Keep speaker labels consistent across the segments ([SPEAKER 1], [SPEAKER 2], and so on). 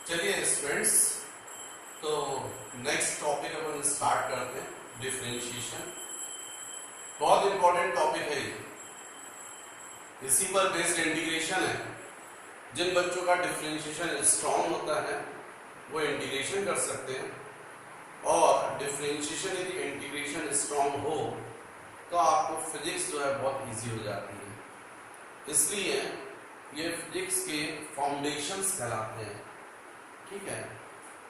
[SPEAKER 1] चलिए स्टूडेंट्स, तो next topic अपन start करते हैं, डिफरेंशिएशन। बहुत इंपॉर्टेंट टॉपिक है ये, इसी पर बेस्ड इंटीग्रेशन है। जिन बच्चों का डिफरेंशिएशन स्ट्रांग होता है वो इंटीग्रेशन कर सकते हैं, और डिफरेंशिएशन यदि इंटीग्रेशन स्ट्रांग हो तो आपको फिजिक्स जो है बहुत इजी हो जाती है। इसलिए ये फिजिक्स के फाउंडेशंस कहलाते हैं। ठीक है,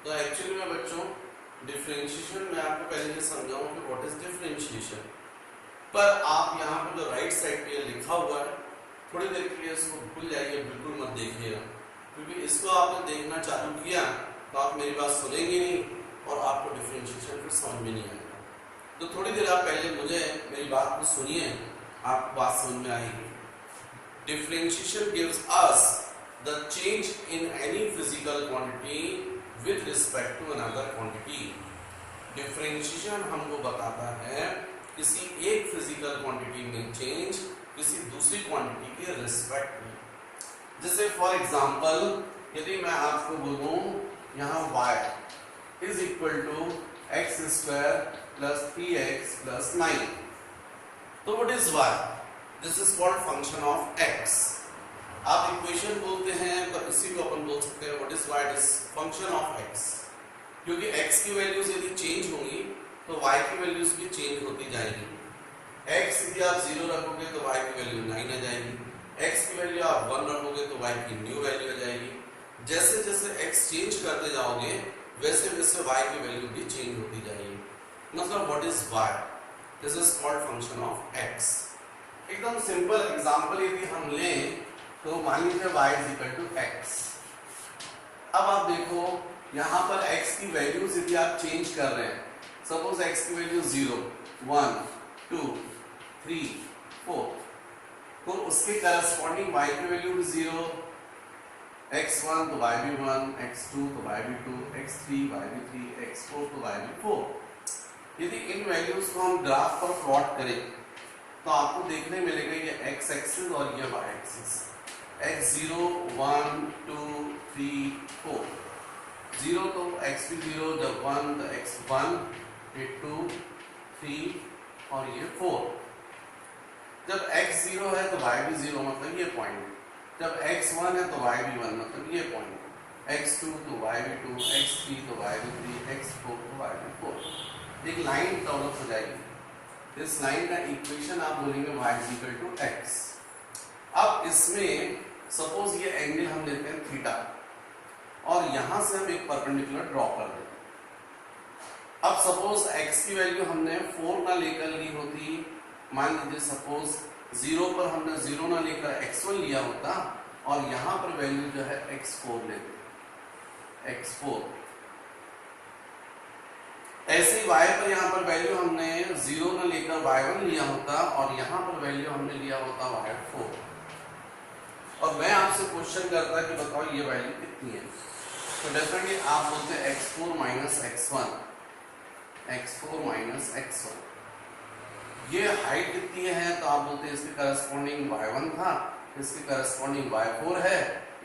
[SPEAKER 1] तो एक्चुअली में बच्चों डिफरेंशिएशन मैं आपको पहले ये समझाऊं कि व्हाट इज डिफरेंशिएशन। पर आप यहाँ पर जो राइट साइड पे लिखा हुआ है, थोड़ी देर के लिए इसको भूल जाइए, बिल्कुल मत देखिएगा, क्योंकि इसको आपने देखना चालू किया तो आप मेरी बात सुनेंगे नहीं और आपको डिफरेंशिएशन फिर समझ में नहीं आएगा। तो थोड़ी देर आप पहले मुझे मेरी बात को सुनिए, आपको बात समझ में आएगी। Differentiation gives us the change in any physical quantity with respect to another quantity। Differentiation हमको बताता है किसी एक फिजिकल क्वांटिटी में चेंज किसी दूसरी क्वांटिटी के रिस्पेक्ट में। जैसे फॉर एग्जांपल यदि मैं आपको बोलूं यहाँ y is equal to x square plus 3x plus 9, तो what is y? This is called function of x। आप इक्वेशन बोलते हैं तो इसी को अपन बोल सकते हैं what is y? Is function of x, क्योंकि x की वैल्यूज यदि चेंज होंगी तो y की वैल्यूज भी चेंज होती जाएगी। x यदि आप 0 रखोगे तो y की वैल्यू 9 आ जाएगी, x की वैल्यू आप 1 रखोगे तो y की न्यू वैल्यू आ जाएगी। जैसे जैसे x चेंज करते जाओगे वैसे वैसे y की वैल्यू भी चेंज होती जाएगी। मतलब what is y? This is called function of x। एकदम सिंपल एग्जांपल यदि हम लें तो मान लीजिए y is equal to x। अब आप देखो यहाँ पर x की वैल्यूज यदि आप चेंज कर रहे हैं, सपोज x की वैल्यू 0, 1, 2, 3, 4, तो उसके करस्पॉन्डिंग y की वैल्यू भी 0, x1 तो y भी 1, x2 तो y भी 2, x3 y भी 3, x4 तो y भी 4। यदि इन वैल्यूज को हम ग्राफ पर प्लॉट करें तो आपको देखने मिलेगा ये x एक्सिस और ये y एक्सिस। x0 1 2 3 4, 0 तो x भी 0, जब 1 तो x1, ये 2 3 और ये 4। जब x0 है तो y भी 0, मतलब ये पॉइंट। जब x1 है तो y भी 1, मतलब ये पॉइंट। x2 तो y भी 2, x3 तो y भी 3, x4 तो y भी 4। एक लाइन डेवलप हो जाएगी। इस लाइन का इक्वेशन आप बोलेंगे y is equal to x। अब इसमें सपोज ये एंगल हम लेते हैं थीटा और यहां से हम एक परपेंडिकुलर ड्रॉ कर देते हैं। अब सपोज x की वैल्यू हमने 4 ना लेकर ली होती, मान लीजिए सपोज 0 पर हमने 0 ना लेकर x1 लिया होता और यहां पर वैल्यू जो है x4 लेते, x4। ऐसे ही y पर यहाँ पर वैल्यू हमने 0 ना लेकर y1 लिया होता और यहाँ पर वैल्यू हमने लिया होता y4, और मैं आपसे क्वेश्चन करता कि बताओ ये वैल्यू कितनी है, तो डेफिनेटली आप बोलते हैं x4 minus x1, x4 minus x1। ये हाइट कितनी है तो आप बोलते हैं इसके करस्पॉन्डिंग y1 था, इसके करस्पॉन्डिंग y4 है,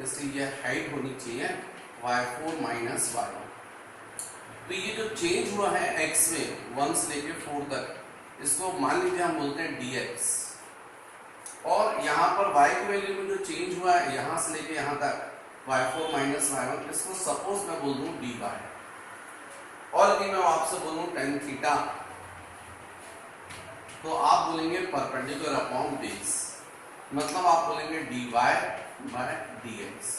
[SPEAKER 1] इसलिए ये हाइट होनी चाहिए y4 माइनस y1। तो ये जो चेंज हुआ है x में 1 से लेके 4 तक, इसको मान लीजिए हम बोलते हैं dx, और यहाँ पर y की वैल्यू में जो चेंज हुआ है यहाँ से लेके यहाँ तक y4 माइनस y1, इसको सपोज मैं बोल दूं dy। और यदि मैं आपसे बोलूं tan थीटा तो आप बोलेंगे परपेंडिकुलर अपॉन बेस, मतलब आप बोलेंगे dy बाय dx।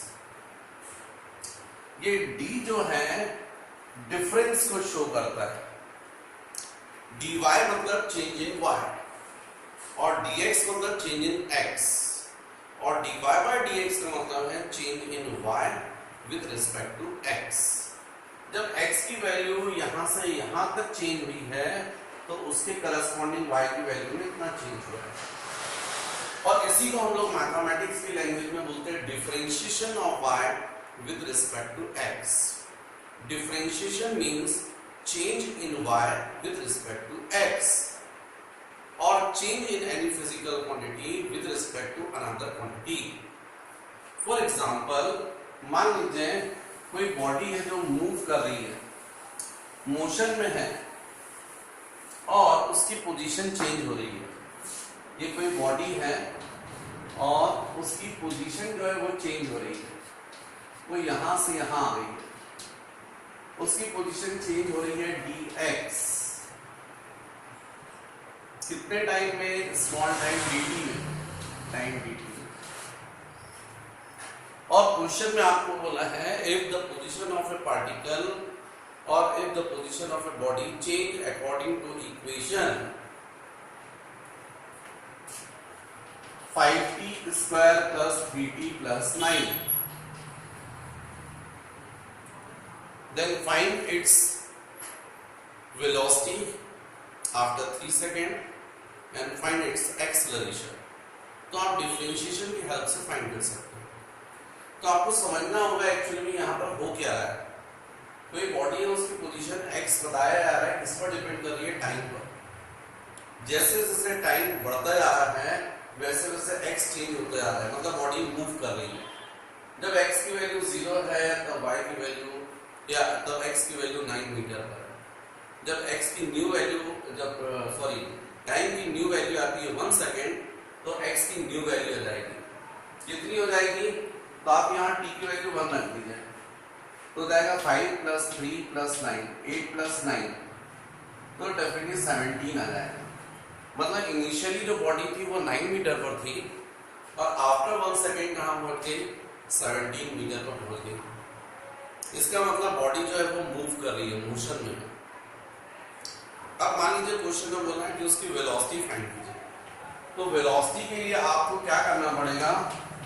[SPEAKER 1] ये d जो है डिफरेंस को शो करता है, dy मतलब चेंज इन y और dx मतलब चेंज इन x, और dy बाय dx का मतलब है change in y with respect to x। जब x की वैल्यू यहां से यहां तक चेंज हुई है तो उसके करस्पॉन्डिंग y की वैल्यू में इतना चेंज हुआ है, और इसी को हम लोग मैथमेटिक्स की लैंग्वेज में बोलते हैं differentiation of y with respect to x। Differentiation means change in y with respect to x, or change in any physical quantity with respect to another quantity। For example, मान लीजिए कोई body है जो move कर रही है, motion में है और उसकी पोजीशन चेंज हो रही है। ये कोई बॉडी है और उसकी पोजीशन जो है वो चेंज हो रही है, वो यहां से यहां आ गई है, उसकी पोजीशन चेंज हो रही है dx, कितने टाइम में? स्मॉल टाइम dt में, टाइम dt में। और क्वेश्चन में आपको बोला है if the position of a particle और if the position of a body change according to equation 5t square plus 3t plus 9, then find its velocity after 3 seconds and find its acceleration। तो आप differentiation की help से find कर सकते हैं। तो आपको समझना होगा एक्चुअली में यहाँ पर हो क्या रहा है। कोई बॉडी है, उसकी पोजीशन x बताया जा रहा है, किस पर डिपेंड कर रही है? टाइम पर। जैसे जैसे टाइम बढ़ता जा रहा है वैसे वैसे x चेंज होता जा रहा है, मतलब बॉडी मूव कर रही है। जब x की वैल्यू 0 है तब y की वैल्यू या तब x की वैल्यू 9 मीटर पर है। जब x की न्यू वैल्यू टाइम की न्यू वैल्यू आती है 1 सेकेंड, तो x की न्यू वैल्यू आ जाएगी। कितनी हो जाएगी? तो आप यहाँ t की वैल्यू 1 रख दीजिए, तो जाएगा 5 + 3 + 9, 8 + 9, तो डेफिनेटली 17 आ जाएगा। मतलब इनिशियली जो बॉडी थी वो 9 मीटर पर थी और आफ्टर 1 सेकेंड कहाँ पहुंच गई? 17 मीटर पर पहुंच गई। इसका मतलब बॉडी जो है वो मूव कर रही है, मोशन में है। अब मान लीजिए क्वेश्चन में बोला है कि उसकी वेलोसिटी फाइंड कीजिए, तो वेलोसिटी के लिए आपको क्या करना पड़ेगा?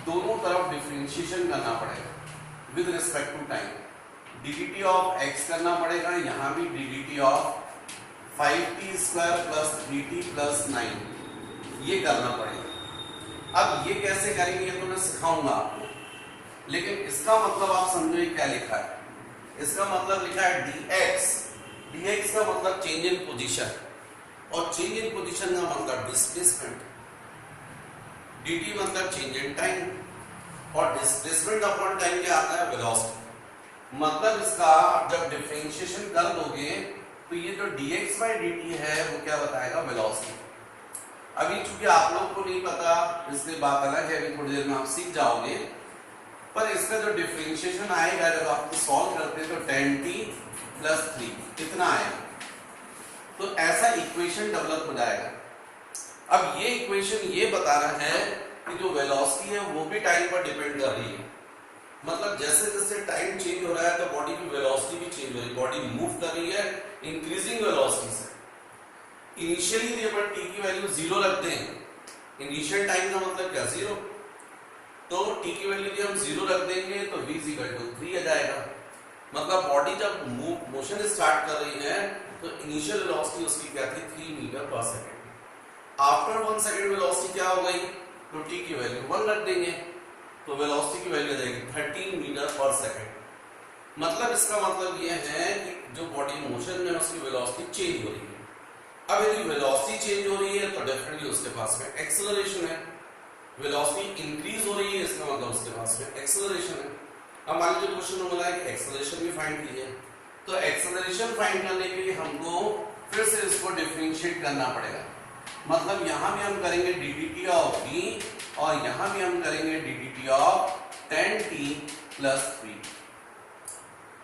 [SPEAKER 1] दोनों तरफ डिफरेंशिएशन करना पड़ेगा with respect to time. dt of x करना पड़ेगा, यहाँ भी dt of 5t square plus 3t plus 9 ये करना पड़ेगा। अब ये कैसे करेंगे ये तो मैं सिखाऊंगा आपको, लेकिन इसका मतलब आप समझो ये क्या लिखा है। इसका मतलब लिखा है dx, dx का मतलब चेंज इन पोजीशन और चेंज इन पोजीशन का मतलब डिस्प्लेसमेंट, dt मतलब चेंज इन टाइम और डिस्प्लेसमेंट अपॉन टाइम क्या आता है? वेलोसिटी। मतलब इसका जब डिफरेंशिएशन कर दोगे तो ये जो dx/dt है वो क्या बताएगा? वेलोसिटी। अभी चूंकि आप लोग को नहीं पता इसलिए बात अलग है, अभी थोड़ी देर में आप सीख जाओगे, पर इसका जो डिफरेंशिएशन आएगा जब आप सॉल्व करते हैं तो 10t + 3 कितना आएगा? तो ऐसा इक्वेशन डेवलप हो जाएगा। अब ये इक्वेशन ये बता रहा है कि जो वेलोसिटी है वो भी टाइम पर डिपेंड कर रही है। मतलब जैसे जैसे टाइम चेंज हो रहा है तो बॉडी की वेलोसिटी भी चेंज हो रही है, बॉडी मूव कर रही है इंक्रीजिंग वेलोसिटी से। इनिशियली यदि अपन t की वैल्यू 0 रखते हैं, इनिशियल टाइम का मतलब क्या? 0, तो t की वैल्यू यदि हम 0 रख देंगे तो v = 3 आ जाएगा। मतलब बॉडी जब मोशन स्टार्ट कर रही है तो इनिशियल वेलोसिटी उसकी क्या थी? 3 मीटर पर सेकंड। आफ्टर 1 सेकंड वेलोसिटी क्या हो गई? तो t की वैल्यू 1 रख देंगे तो वेलोसिटी की वैल्यू आ जाएगी 13 मीटर पर सेकंड। मतलब इसका मतलब यह है कि जो बॉडी मोशन में उसकी वेलोसिटी चेंज हो रही है। अब यदि वेलोसिटी चेंज हो रही है तो डेफिनेटली उसके पास में एक्सेलरेशन है। वेलोसिटी इंक्रीज हो रही है, इसका मतलब उसके पास में एक्सेलरेशन है। अब मान लीजिए क्वेश्चन में बोला है कि एक्सेलरेशन भी फाइंड कीजिए, तो एक्सेलरेशन फाइंड करने के लिए हमको फिर से इसको डिफरेंशिएट करना पड़ेगा। मतलब यहां भी हम करेंगे dt ऑफ v और यहां भी हम करेंगे dt ऑफ 10t + 3।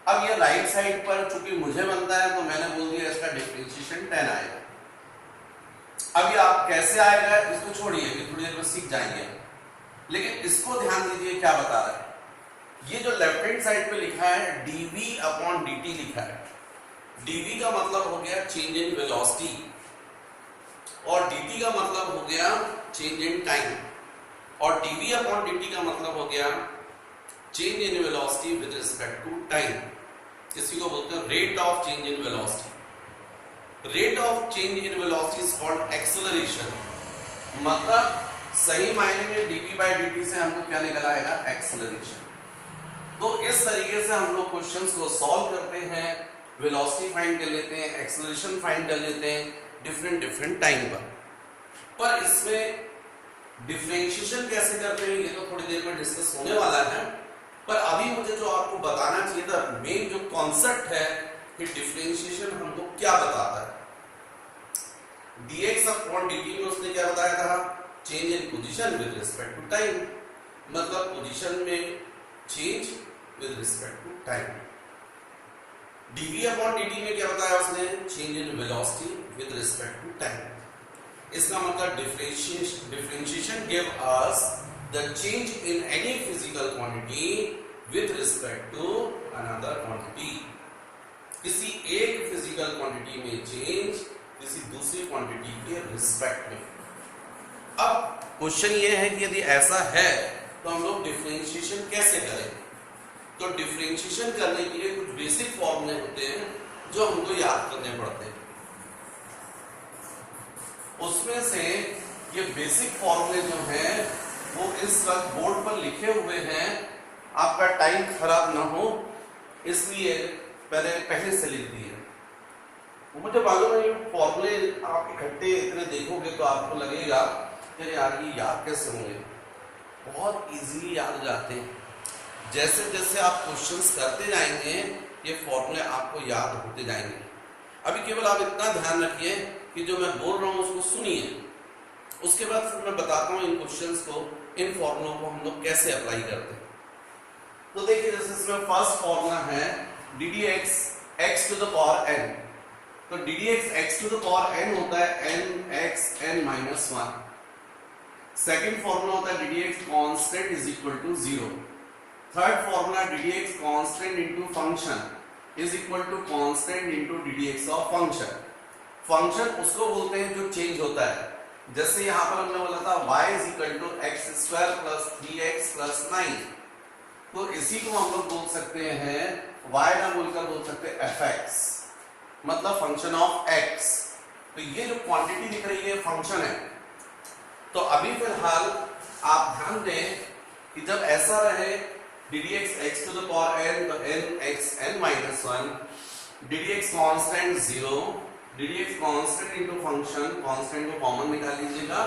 [SPEAKER 1] अब ये राइट साइड पर चूंकि मुझे बनता है तो मैंने बोल दिया इसका डिफरेंशिएशन 10 आएगा। अब ये आप कैसे आएगा इसको छोड़िए, थोड़ी देर में सीख जाएंगे, लेकिन इसको ध्यान दीजिए क्या बता रहा है। ये जो लेफ्ट हैंड साइड पे लिखा है dv/dt लिखा है। dv का मतलब हो गया चेंज इन वेलोसिटी और dt का मतलब हो गया चेंज इन टाइम और dv/dt का मतलब हो गया change in velocity with respect to time. इसी को बोलते हैं rate of change in velocity. Rate of change in velocity is called acceleration. मतलब सही मायने में dv/dt से हमको क्या निकल आएगा? एक्सेलरेशन। तो इस तरीके से हम लोग क्वेश्चंस को सॉल्व करते हैं, वेलोसिटी फाइंड कर लेते हैं, एक्सेलरेशन फाइंड कर लेते हैं डिफरेंट टाइम पर इसमें डिफरेंशिएशन कैसे करते हैं ये तो थोड़ी देर में डिस्कस होने वाला है। पर अभी मुझे जो आपको बताना चाहिए था, मेन जो कॉन्सेप्ट है कि डिफरेंशिएशन हमको क्या बताता है। dx अपॉन dt में उसने क्या बताया था, change in position with respect to time, मतलब पोजीशन में change with respect to time. dv upon dt में क्या बताया उसने, change in velocity with respect to time. इसका मतलब differentiation give us the change in any physical quantity with respect to another quantity. किसी एक फिजिकल क्वांटिटी में change किसी दूसरी क्वांटिटी के रिस्पेक्ट में। अब क्वेश्चन ये है कि यदि ऐसा है तो हम लोग डिफरेंशिएशन कैसे करें। तो डिफरेंशिएशन करने के लिए कुछ बेसिक फॉर्मूले होते हैं जो हमको याद करने पड़ते हैं। उसमें से ये बेसिक फॉर्मूले जो हैं वो इस वक्त बोर्ड पर लिखे हुए हैं, आपका टाइम खराब ना हो इसलिए पहले से लिख दिए। मुझे मालूम है ये फॉर्मूले आप इकट्ठे इतने देखोगे तो आपको लगेगा कि यार ये याद कैसे होंगे, बहुत इजीली याद हो जाते हैं। जैसे जैसे आप क्वेश्चंस करते जाएंगे ये फॉर्मूले आपको याद होते जाएंगे। अभी केवल आप इतना ध्यान रखिए कि जो मैं बोल रहा हूँ उसको सुनिए, उसके बाद फिर मैं बताता हूँ इन क्वेश्चंस को, इन फॉर्मूलों को हम लोग कैसे अप्लाई करते हैं। तो देखिए जैसे इसमें फर्स्ट फॉर्मूला है D D x x to the power N. तो D D x x to the power N होता है N x N minus one. Second formula होता है D D x constant is equal to zero. Third formula D D x constant into function is equal to constant into D D x of function. Function उसको बोलते हैं जो change होता है, जैसे यहां पर हमने बोला था y is equal to x square plus 3x plus 9। तो इसी को हम लोग बोल सकते हैं y ना बोलकर बोल सकते हैं fx, मतलब फंक्शन ऑफ x। तो ये जो क्वांटिटी दिख रही है फंक्शन है। तो अभी फिलहाल आप ध्यान दें कि जब ऐसा रहे d D x x to the power n तो n x n minus one, d D x constant zero, d D x constant into function, constant को कॉमन निकाल लीजिएगा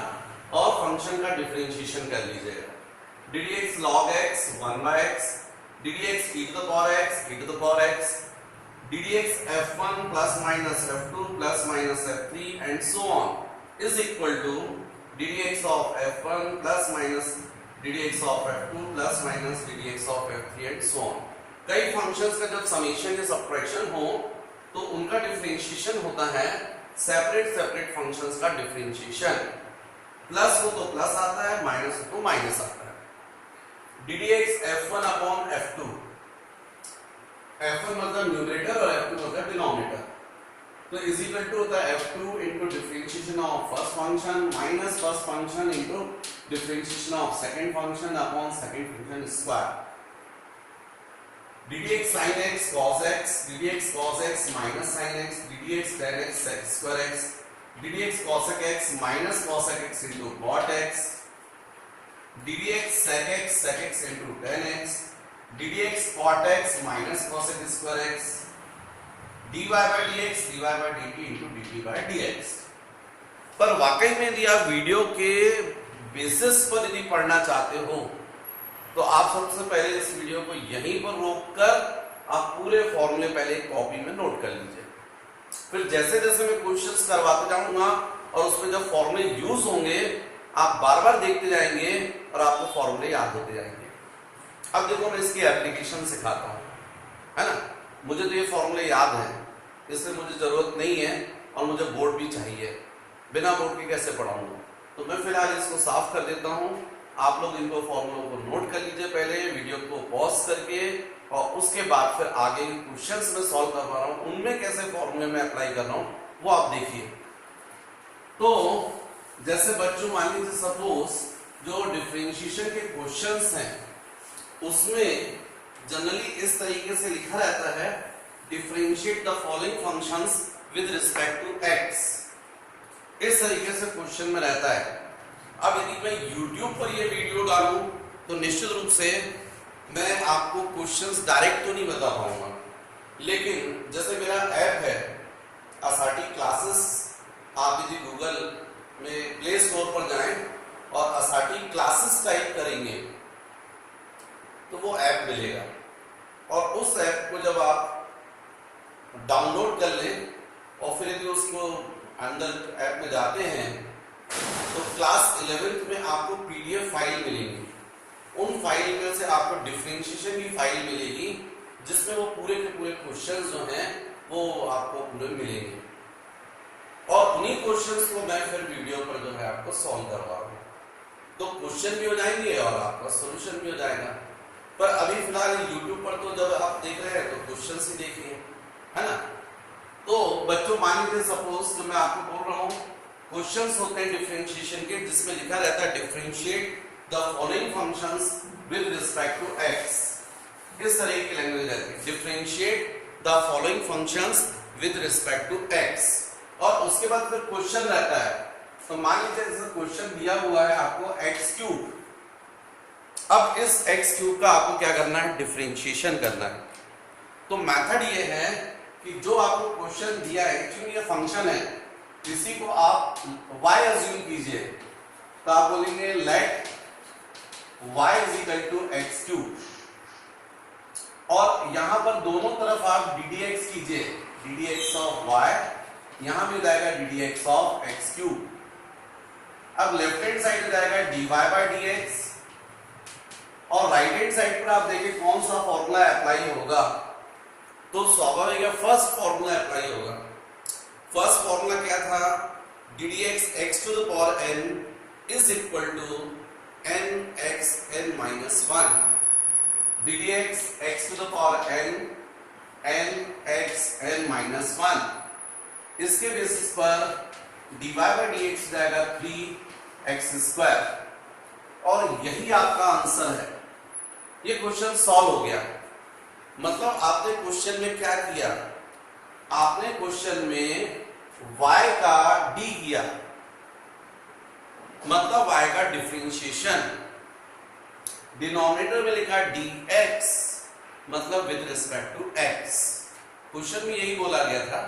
[SPEAKER 1] और फंक्शन का डिफरेंशिएशन कर लीजिएगा। D D x log x 1/x, d D x e to the power x e to the power x, d D x f1 plus minus f2 plus minus f3 and so on is equal to d D x of f1 plus minus d D x of f2 plus minus d D x of f3 and so on. कई functions का जब summation या subtraction हो तो उनका differentiation होता है separate functions का डिफरेंशिएशन। प्लस हो तो प्लस आता है, माइनस हो तो माइनस आता है। D D x f1 upon f2, f1 मतलब न्यूमरेटर और f2 मतलब डिनोमिनेटर, तो इज इक्वल टू होता है f2 into differentiation of first function minus first function into differentiation of second function upon second function square. D D x sine x cos x, d D x cos x minus sine x, d D x tan x sec square x, d D x cosec x minus cosec x into cot x, d D x sec x into tan x, d D x cot x minus cosec square x, d y by d x d y by d t into d t by d x. पर वाकई में यदि आप video के basis पर यदि पढ़ना चाहते हो तो आप सबसे पहले इस वीडियो को यहीं पर रोककर आप पूरे फॉर्मूले पहले कॉपी में नोट कर लीजिए। फिर जैसे जैसे मैं क्वेश्चंस करवाते जाऊंगा और उसमें जब फॉर्मूले यूज होंगे आप बार बार देखते जाएंगे और आपको फॉर्मूले याद होते जाएंगे। अब देखो मैं इसकी एप्लीकेशन सिखाता हूँ, है ना। मुझे तो ये फॉर्मूले याद है, इसलिए मुझे जरूरत नहीं है और मुझे बोर्ड भी चाहिए, बिना बोर्ड के कैसे पढ़ाऊंगा। तो मैं फिलहाल इसको साफ कर देता हूँ। आप लोग इनको फॉर्मूलों को नोट कर लीजिए पहले वीडियो को पॉज करके, और उसके बाद फिर आगे क्वेश्चंस में सॉल्व करवा रहा हूँ उनमें कैसे फॉर्मूले में अप्लाई कर रहा हूँ वो आप देखिए। तो जैसे बच्चों मान लीजिए सपोज जो डिफरेंशिएशन के क्वेश्चंस हैं उसमें जनरली इस तरीके से लिखा रहता है differentiate the following functions with respect to x. इस तरीके से क्वेश्चन में रहता है। अब यदि मैं YouTube पर ये वीडियो डालूं तो निश्चित रूप से मैं आपको क्वेश्चंस डायरेक्ट तो नहीं बता पाऊंगा, लेकिन जैसे मेरा ऐप है असाटी क्लासेस, आप यदि गूगल में प्ले स्टोर पर जाएं और असाटी क्लासेस टाइप करेंगे तो वो ऐप मिलेगा। और उस ऐप को जब आप डाउनलोड कर लें और फिर यदि उसको अंदर ऐप में जाते हैं तो क्लास 11th में आपको पीडीएफ फाइल मिलेगी। उन फाइल में से आपको डिफरेंशिएशन की फाइल मिलेगी जिसमें वो पूरे के पूरे क्वेश्चंस जो हैं वो आपको पूरे मिलेंगे और उन्हीं क्वेश्चंस को मैं फिर वीडियो पर जो है आपको सॉल्व करवा रहा हूँ। तो क्वेश्चन भी हो जाएंगे और आपका सॉल्यूशन भी हो जाएगा। पर अभी फिलहाल YouTube पर तो जब आप देख रहे हैं तो क्वेश्चंस ही देखिए, है ना। तो बच्चों मान लीजिए सपोज जो मैं आपको बोल रहा हूँ क्वेश्चंस होते हैं डिफरेंशिएशन के, जिसमें लिखा रहता है differentiate the following functions with respect to x। इस तरह की लैंग्वेज रहती है, differentiate the following functions with respect to x। और उसके बाद फिर क्वेश्चन रहता है। तो मान लीजिए जैसे क्वेश्चन दिया हुआ है आपको x क्यूब। अब इस x क्यूब का आपको क्या करना है, डिफरेंशिएशन करना है। तो मेथड ये है कि जो आपको क्वेश्चन दिया है, एक्चुअली ये फंक्शन है, इसी को आप y अज्यूम कीजिए। तो आप बोलेंगे let y is equal to x cube और यहां पर दोनों तरफ आप ddx कीजिए, ddx ऑफ y, यहां भी जाएगा ddx ऑफ x क्यूब। अब लेफ्ट हैंड साइड जाएगा dy बाय dx और राइट हैंड साइड पर आप देखिए कौन सा फॉर्मूला अप्लाई होगा। तो स्वाभाविक है फर्स्ट फॉर्मूला अप्लाई होगा। फर्स्ट फॉर्मूला क्या था, ddx x to the power n is equal to nx n minus 1। ddx x to the power n nx n minus 1। इसके बेसिस पर dy बाय dx जाएगा 3x स्क्वायर और यही आपका answer है। ये क्वेश्चन सॉल्व हो गया। मतलब आपने क्वेश्चन में क्या किया, आपने क्वेश्चन में y का d किया, मतलब y का डिफरेंशिएशन। डिनोमिनेटर में लिखा dx मतलब with respect to x। Question में यही बोला गया था,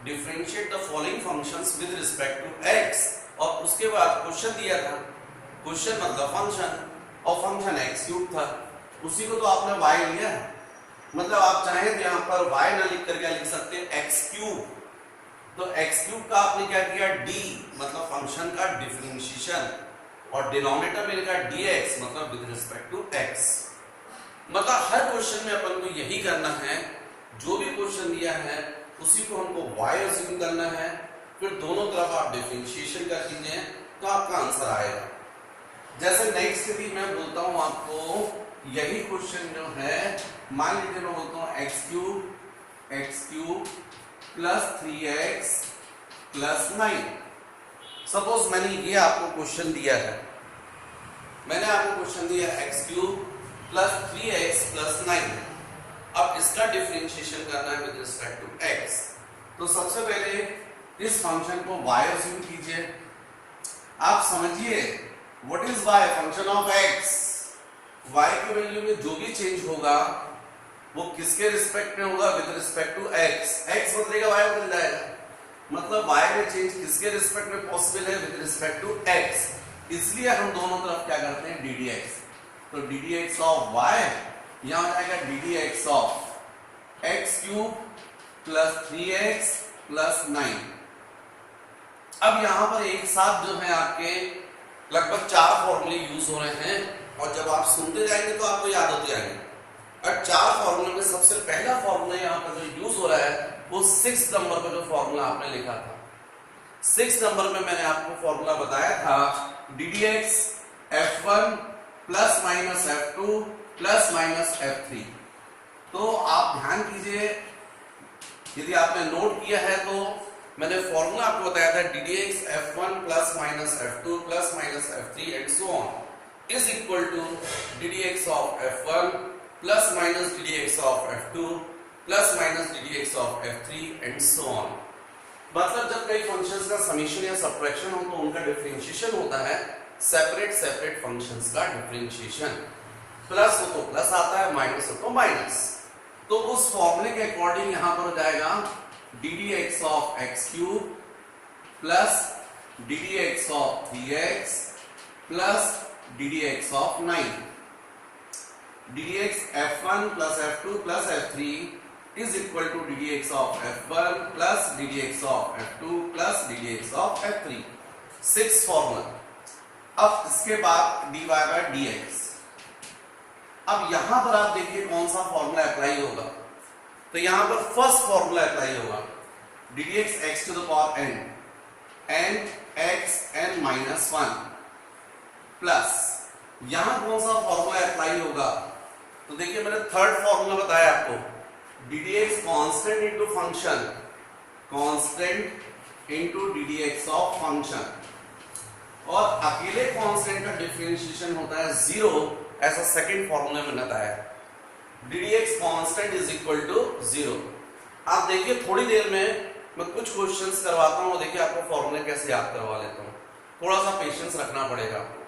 [SPEAKER 1] differentiate the following functions with respect to x। और उसके बाद क्वेश्चन दिया था, क्वेश्चन मतलब फंक्शन और फंक्शन x क्यूब था, उसी को तो आपने y लिया। मतलब आप चाहें तो यहाँ पर y ना लिख कर क्या लिख सकते हैं, x क्यूब। तो x क्यूब का आपने क्या किया, d मतलब फंक्शन का डिफरेंशिएशन और डिनोमिनेटर में लिखा dx मतलब विद रिस्पेक्ट टू x। मतलब हर क्वेश्चन में अपन को यही करना है, जो भी क्वेश्चन दिया है उसी को हमको y अज्यूम करना है, फिर दोनों तरफ आप डिफरेंशिएशन कर दीजिए तो आपका आंसर आएगा। जैसे नेक्स्ट यदि मैं बोलता हूं आपको यही क्वेश्चन जो है, मान लीजिए मैं बोलता हूं x cube plus 3x plus 9। Suppose मैंने ये आपको क्वेश्चन दिया है, मैंने आपको क्वेश्चन दिया x cube plus 3x plus 9। अब इसका डिफरेंशिएशन करना है विद रिस्पेक्ट टू x। तो सबसे पहले इस फंक्शन को y अज्यूम कीजिए। आप समझिए what is y, function of x। y की वैल्यू में जो भी चेंज होगा वो किसके रिस्पेक्ट में होगा, with respect to x। x बदलेगा y बदल जाएगा, मतलब y में चेंज किसके रिस्पेक्ट में पॉसिबल है, विद रिस्पेक्ट टू x। इसलिए हम दोनों तरफ क्या करते हैं, ddx। तो ddx ऑफ y यहां आ जाएगा ddx of x cube plus 3x plus 9। अब यहां पर एक साथ जो है आपके लगभग 4 फॉर्मूले यूज हो रहे हैं और जब आप सुनते जाएंगे तो आपको याद होते जाएंगे। और 4 फॉर्मूले में सबसे पहला फॉर्मूला यहाँ पर जो यूज हो रहा है वो 6 नंबर पर जो फॉर्मूला आपने लिखा था। 6 नंबर में मैंने आपको फॉर्मूला बताया था ddx f1 plus minus f2 plus minus f3। तो आप ध्यान कीजिए, यदि आपने नोट किया है तो मैंने फॉर्मूला आपको बताया था ddx f1 plus minus f2 plus minus f3 and so on is equal to ddx of f1 plus minus ddx of f2 plus minus ddx of f3 and so on. मतलब जब कई functions का summation या subtraction हो तो उनका differentiation होता है सेपरेट फंक्शंस का डिफरेंशिएशन। प्लस हो तो प्लस आता है, माइनस हो तो माइनस। तो उस फॉर्मूले के अकॉर्डिंग यहां पर हो जाएगा ddx of x cube plus ddx of 3x plus ddx of 9। D D x F1 plus F2 plus F3 is equal to d D x of F1 plus d D x of F2 plus d D x of F3। 6 formula. अब इसके बाद dy by dx। अब यहां पर आप देखिए कौन सा फॉर्मूला अप्लाई होगा। तो यहां पर फर्स्ट फॉर्मूला अप्लाई होगा, d D x x to the power n x n minus 1 plus यहां कौन सा फॉर्मूला अप्लाई होगा। तो देखिए मैंने थर्ड फॉर्मूला बताया आपको, D D x constant into function, constant into D D x of function, और अकेले कांस्टेंट का डिफरेंशिएशन होता है 0, ऐसा सेकंड फॉर्मूला में बताया। D D x constant is equal to 0। आप देखिए थोड़ी देर में मैं कुछ क्वेश्चंस करवाता हूं, देखिए आपको फॉर्मूले कैसे याद करवा लेता हूं, थोड़ा सा पेशेंस रखना पड़ेगा आपको।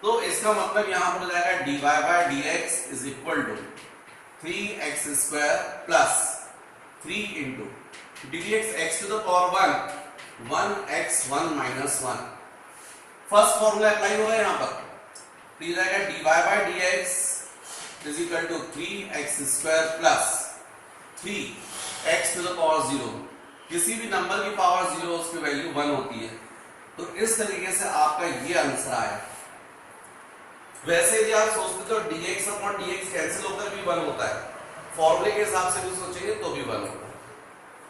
[SPEAKER 1] तो इसका मतलब यहां पर हो जाएगा dy by dx is equal to 3x square plus 3 into D D x x to the power 1 1x 1 minus 1। First formula apply होगा यहां पर, तो ये जाएगा dy by dx is equal to 3x square plus 3x to the power 0। किसी भी number की power 0 उसकी वैल्यू 1 होती है। तो इस तरीके से आपका ये आंसर आया। वैसे यदि आप सोचते तो dx अपॉन dx कैंसिल होकर भी 1 होता है, फॉर्मूले के हिसाब से भी सोचेंगे तो भी 1 होगा।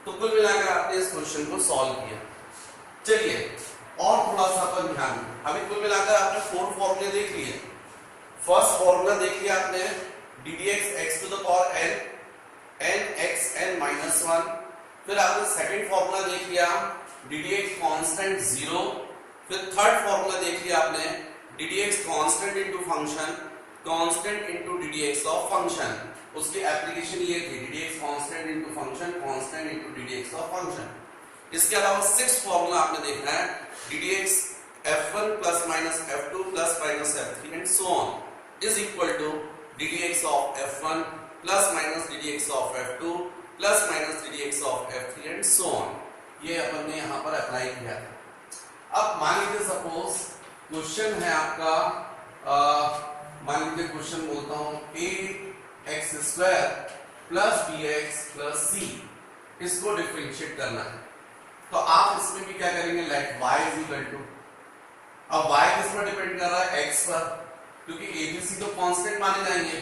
[SPEAKER 1] तो कुल मिलाकर आपने इस क्वेश्चन को सॉल्व किया। चलिए और थोड़ा सा अपन ध्यान, अभी कुल मिलाकर आपने 4 फॉर्मूले देख लिए। फर्स्ट फॉर्मूला देख लिया आपने, d D x x to the power n x n minus 1। फिर आपने सेकंड फॉर्मूला देख लिया, डी डी एक्स कॉन्स्टेंट 0। फिर थर्ड फॉर्मूला देख लिया आपने, d D x constant into function, constant into D D x of function. उसकी application ये थी, d D x constant into function, constant into D D x of function. इसके अलावा 6 formula आपने देखना है, D D x F1 plus minus F2 plus minus F3 and so on is equal to d D x of F1 plus minus d D x of F2 plus minus d D x of F3 and so on. ये अपन ने यहां पर apply किया था। अब मान लीजिए suppose question है आपका, मान लीजिए क्वेश्चन बोलता हूं ax square plus bx plus c, इसको डिफरेंशिएट करना है। तो आप इसमें भी क्या करेंगे, let y is equal to, अब y किस पर डिपेंड कर रहा है, x पर, क्योंकि a b c तो कांस्टेंट माने जाएंगे।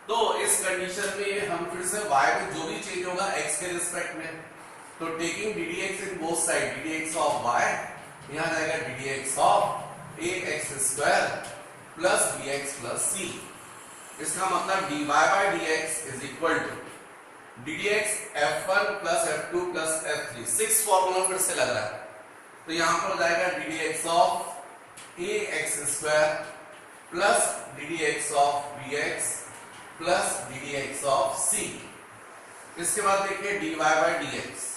[SPEAKER 1] तो इस कंडीशन में हम फिर से y में जो भी चेंज होगा x के रिस्पेक्ट में, तो taking ddx in both side, ddx of y यहां जाएगा ddx of ax square plus bx plus c। इसका मतलब dy by dx is equal to ddx f1 plus f2 plus f3। 6 formula फिर से लग रहा है, तो यहां पर हो जाएगा ddx of ax square plus ddx of bx plus ddx of c। इसके बाद देखिए dy बाय dx।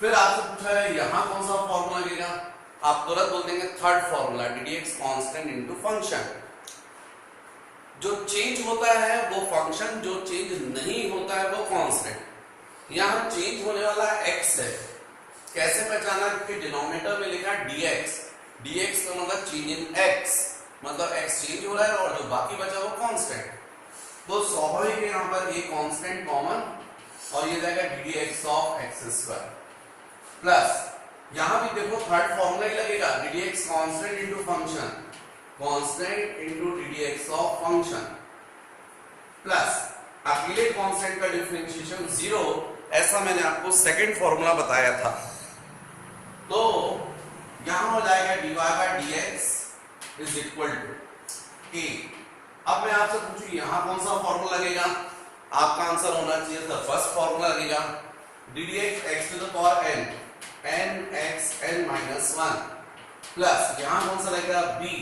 [SPEAKER 1] फिर आपसे पूछा है यहां कौन सा फॉर्मूला लगेगा, आप तुरंत बोल देंगे third formula, ddx constant into function. जो चेंज होता है वो फंक्शन, जो चेंज नहीं होता है वो कांस्टेंट। यहां चेंज होने वाला x है, कैसे पहचाना, क्योंकि डिनोमिनेटर में लिखा है dx, dx का मतलब चेंज इन x, मतलब x चेंज हो रहा है और जो बाकी बचा वो कांस्टेंट। तो स्वाभाविक है यहां पर ये कांस्टेंट कॉमन और ये जाएगा ddx of x square plus यहां भी देखो थर्ड फॉर्मूला ही लगेगा, ddx constant into function, constant into ddx of function plus अकेले कांस्टेंट का डिफरेंशिएशन 0, ऐसा मैंने आपको सेकंड फॉर्मूला बताया था। तो यहां हो जाएगा dy by dx is equal to a। अब मैं आपसे पूछूं यहां कौन सा फॉर्मूला लगेगा, आपका आंसर होना चाहिए था फर्स्ट फॉर्मूला लगेगा, ddx x to the power n x n minus 1 plus यहां कौन सा लगेगा b,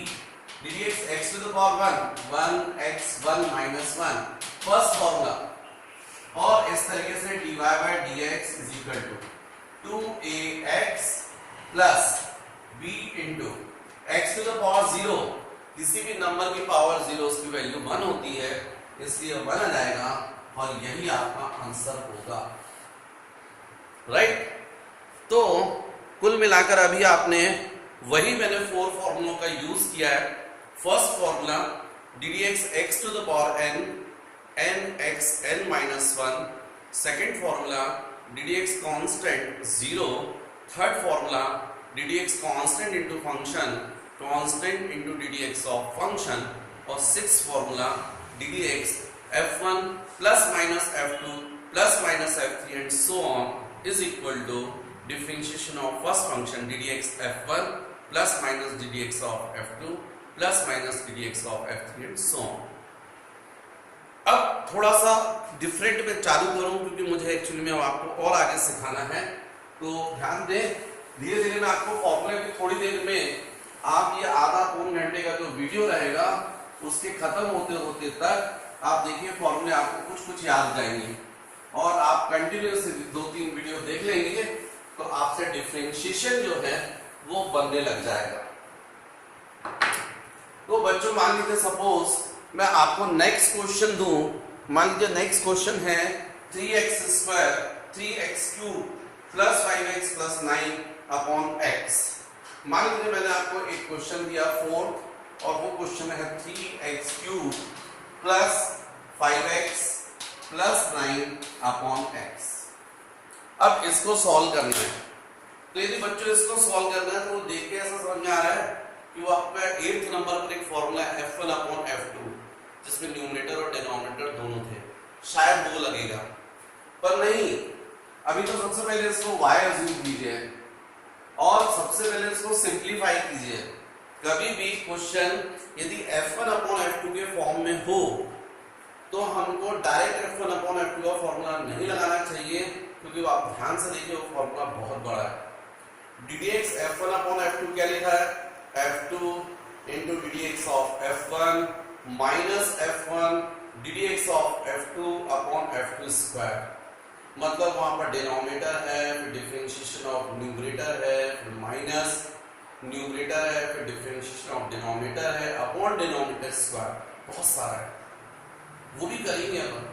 [SPEAKER 1] ddx x to the power 1 x 1 minus 1, first formula. और इस तरीके से dy by dx is equal to 2ax plus b into x to the power 0, किसी भी नंबर की पावर 0 उसकी वैल्यू 1 होती है, इसलिए 1 आ जाएगा और यही आपका आंसर होगा, राइट। तो कुल मिलाकर अभी आपने वही मैंने 4 फॉर्मूलों का यूज किया है। First formula D D x x to the power N N x N minus one. Second formula D D x constant 0. Third formula D D x constant into function constant into D D x of function. और six formula D D x f1 plus minus f2 plus minus f3 and so on is equal to differentiation of first function D D x f1 plus minus d D x of f2 plus minus d D x of f3 and so on. अब थोड़ा सा different में चालू करूं क्योंकि मुझे actually में आपको और आगे सिखाना है, तो ध्यान दें. धीरे धीरे मैं आपको फॉर्मूले की थोड़ी देर में आप ये आधा पौन घंटे का जो वीडियो रहेगा उसके खत्म होते होते तक आप देखिए फॉर्मूले आपको कुछ कुछ याद जाएंगे और आप कंटिन्यूस 2-3 वीडियो देख लेंगे तो आपसे डिफरेंशिएशन जो है वो बनने लग जाएगा. तो बच्चों मान लीजिए सपोज मैं आपको नेक्स्ट क्वेश्चन दूं. मान लीजिए नेक्स्ट क्वेश्चन है 3x² 3x³ plus 5x plus 9 upon x. मान लीजिए मैंने आपको एक क्वेश्चन दिया 4 और वो क्वेश्चन है 3x³ plus 5x plus 9 upon x. अब इसको सॉल्व करना है. तो यदि बच्चों इसको सॉल्व करना है तो देख के ऐसा समझ में आ रहा है कि वो आपका 8th नंबर पर एक फॉर्मूला f1 अपॉन f2 जिसमें न्यूमरेटर और डिनोमिनेटर दोनों थे, शायद वो लगेगा, पर नहीं. अभी तो सबसे पहले इसको y अज्यूम कीजिए और सबसे पहले इसको सिंप्लीफाई कीजिए. कभी भी क्वेश्चन यदि f1 अपॉन f2 के फॉर्म में हो तो हमको डायरेक्ट f1 अपॉन f2 का फॉर्मूला नहीं लगाना चाहिए क्योंकि आप ध्यान से देखिए वो फॉर्मूला बहुत बड़ा है. D D x f1 upon f2 क्या लिखा है? f2 into D D x of f1 minus f1 D D x of f2 upon f2 square. मतलब वहां पर डिनोमिनेटर है, फिर डिफरेंशिएशन ऑफ न्यूमरेटर है, फिर माइनस न्यूमरेटर है, फिर डिफरेंशिएशन ऑफ डिनोमिनेटर है अपॉन डिनोमिनेटर स्क्वायर. बहुत सारा है, वो भी करेंगे अपन.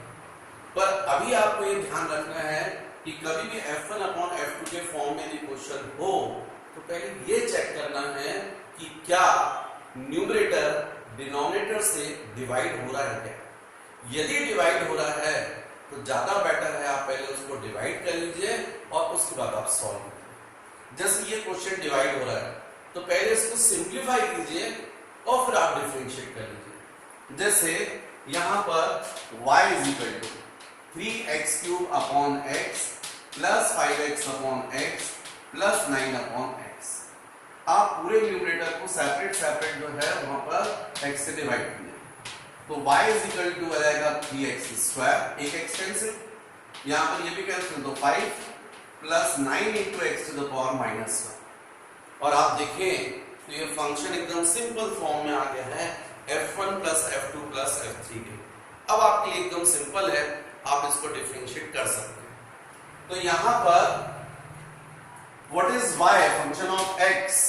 [SPEAKER 1] पर अभी आपको ये ध्यान रखना है कि कभी भी f1 अपॉन f2 के फॉर्म में यदि क्वेश्चन हो तो पहले ये चेक करना है कि क्या न्यूमरेटर डिनोमिनेटर से डिवाइड हो रहा है क्या. यदि डिवाइड हो रहा है तो ज्यादा बेटर है आप पहले उसको डिवाइड कर लीजिए और उसके बाद आप सॉल्व कीजिए. जैसे ये क्वेश्चन डिवाइड हो रहा है तो पहले इसको सिंप्लीफाई कीजिए और फिर आप डिफरेंशिएट कर लीजिए. जैसे यहां पर y is equal to 3x³ upon x plus 5x upon x plus 9 upon x. आप पूरे न्यूमरेटर को सेपरेट सेपरेट जो है वहां पर x से डिवाइड कीजिए. तो y इज इक्वल टू आ जाएगा 3x², एक एक्सटेंसिव, यहां पर ये भी कैंसिल, तो 5 plus 9 into x to the power minus 1. और आप देखें तो ये फंक्शन एकदम सिंपल फॉर्म में आ गया है f1 plus f2 plus f3 के. अब आपके लिए एकदम सिंपल है, आप इसको डिफरेंशिएट कर सकते हैं. तो यहां पर what is y function of x.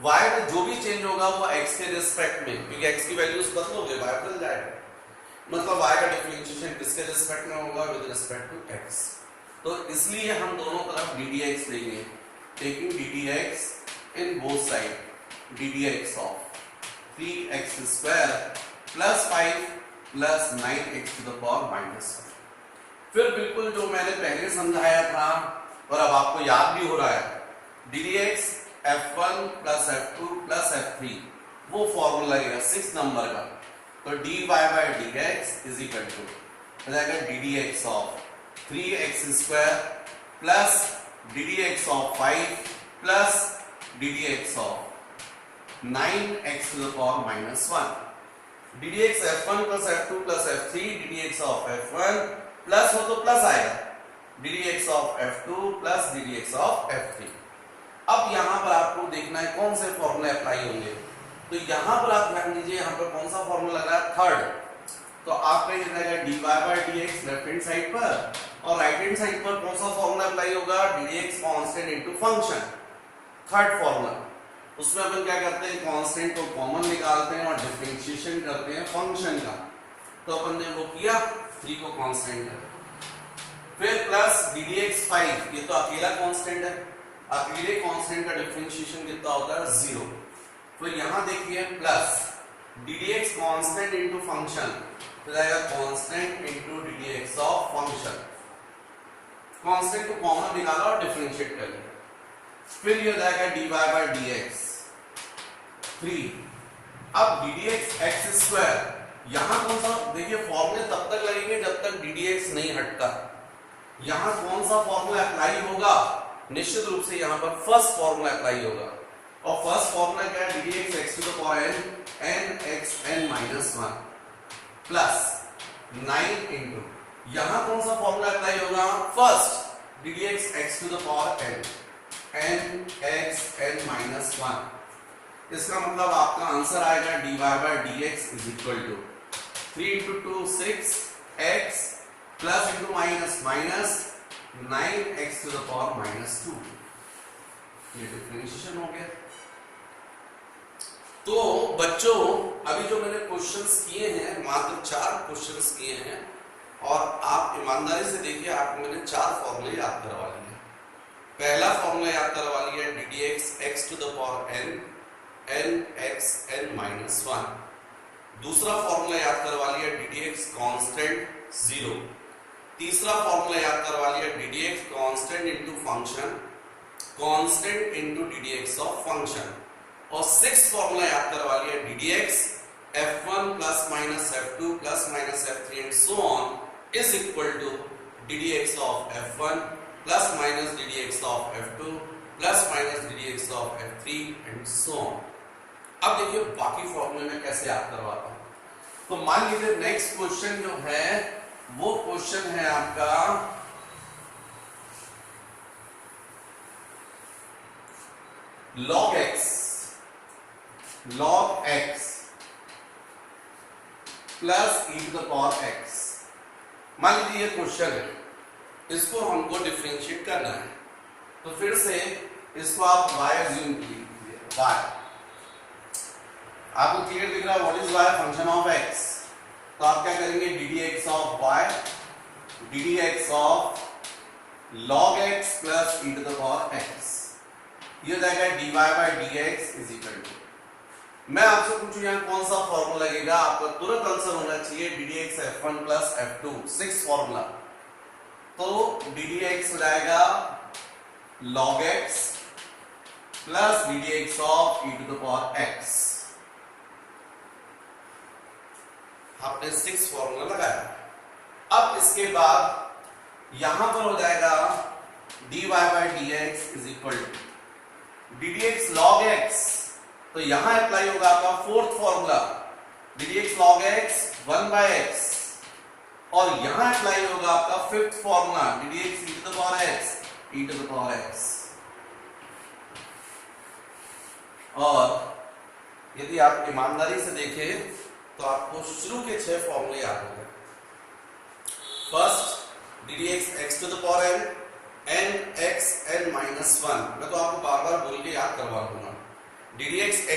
[SPEAKER 1] y में जो भी चेंज होगा वो x के रिस्पेक्ट में, क्योंकि x की वैल्यूज बदलोगे y बदल जाएगा. मतलब y का डिफरेंशिएशन किसके रिस्पेक्ट में होगा? With respect to x. तो इसलिए हम दोनों तरफ ddx लेंगे, taking ddx in both side. ddx of 3x² plus 5 plus 9x to the power minus 1. फिर बिल्कुल जो मैंने पहले समझाया था और अब आपको याद भी हो रहा है, ddx f1 plus f2 plus f3 वो फॉर्मूला लगेगा 6 नंबर का. तो dy by dx is equal to हो जाएगा ddx of 3x² plus ddx of 5 plus ddx of 9x to the power minus 1. ddx f1 plus f2 plus f3 ddx of f1 plus हो तो plus आएगा ddx of f2 plus ddx of f3. अब यहां पर आपको देखना है कौन से फॉर्मूले अप्लाई होंगे. तो यहां पर आप ध्यान दीजिए, यहां पर कौन सा फॉर्मूला लग रहा है? थर्ड. तो आपका ये रहेगा dy by dx left hand side पर, और राइट हैंड साइड पर कौन सा फॉर्मूला अप्लाई होगा? dx constant into function. Third formula, उसमें अपन क्या करते हैं? कांस्टेंट को कॉमन निकालते हैं और डिफरेंशिएशन करते हैं फंक्शन का. तो अपन ने वो किया, 3 को कांस्टेंट कर, फिर प्लस ddx 5, ये तो अकेला कांस्टेंट है, अकेले कांस्टेंट का डिफरेंशिएशन कितना होता है? 0. तो यहां देखिए plus d D x constant into function, तो जाएगा constant into D D x of function. Constant को कॉमन निकाला और डिफरेंशिएट कर लिया, फिर ये हो जाएगा d y by d x 3। अब d D x x square, यहां कौन सा, देखिए फॉर्मूले तब तक लगेंगे जब तक डी डी एक्स नहीं हटता। यहां कौन सा फॉर्मूला अप्लाई होगा, निश्चित रूप से यहां पर फर्स्ट फॉर्मूला अप्लाई होगा, और फर्स्ट फॉर्मूला क्या है, D D x x to the power n x N minus 1 plus 9 into, यहां कौन सा फॉर्मूला अप्लाई होगा, first d D x x to the power n x N minus 1। इसका मतलब आपका आंसर आएगा d y by d x is equal to 3 into 2 6 x plus into minus minus 9 x to the power minus 2। ये differentiation हो गया। तो बच्चों अभी जो मैंने क्वेश्चंस किए हैं, मात्र 4 क्वेश्चंस किए हैं, और आप ईमानदारी से देखिए, आपको मैंने 4 फॉर्मूले याद करवा लिए। पहला फॉर्मूला याद करवा लिया d D x x to the power n x N minus 1। दूसरा फॉर्मूला याद करवा लिया डी डी एक्स कॉन्स्टेंट 0। तीसरा फॉर्मूला याद करवा लिया d D x constant into function, constant into D D x of function. और 6th फॉर्मूला याद करवा लिया d D x f1 plus minus f2 plus minus f3 and so on is equal to d D x of f1 plus minus d D x of f2 plus minus d D x of f3 and so on. अब देखिए बाकी फॉर्मूले में कैसे याद करवाता हूं। तो मान लीजिए नेक्स्ट क्वेश्चन जो है वो क्वेश्चन है आपका log x plus e to the power x। मान लीजिए ये क्वेश्चन है, इसको हमको डिफरेंशिएट करना है, तो फिर से इसको आप y अज्यूम कीजिए, y आपको क्लियर दिख रहा है, what is y, function of x। तो आप क्या करेंगे, d D x of y, d D x of log x plus e to the power x, ये हो जाएगा dy by d x is equal to, मैं आपसे पूछूं यहां कौन सा फॉर्मूला लगेगा, आपका तुरंत आंसर होना चाहिए d D x f1 plus f2, 6 formula. तो डी डी एक्स हो जाएगा log x plus d D x of e to the power x। आपने 6 फॉर्मूला लगाया। अब इसके बाद यहां पर हो जाएगा dy by d x is equal to d D x log x, तो यहां अप्लाई होगा आपका 4th formula D D x log x 1 by x, और यहां अप्लाई होगा आपका 5th formula D D x e to the power x, e to the power x। और यदि आप ईमानदारी से देखें तो आपको शुरू के 6 फॉर्मूले याद हो गए। First d D x x to the power n x N minus 1, मैं तो आपको बार बार बोल के याद करवा दूंगा। D D x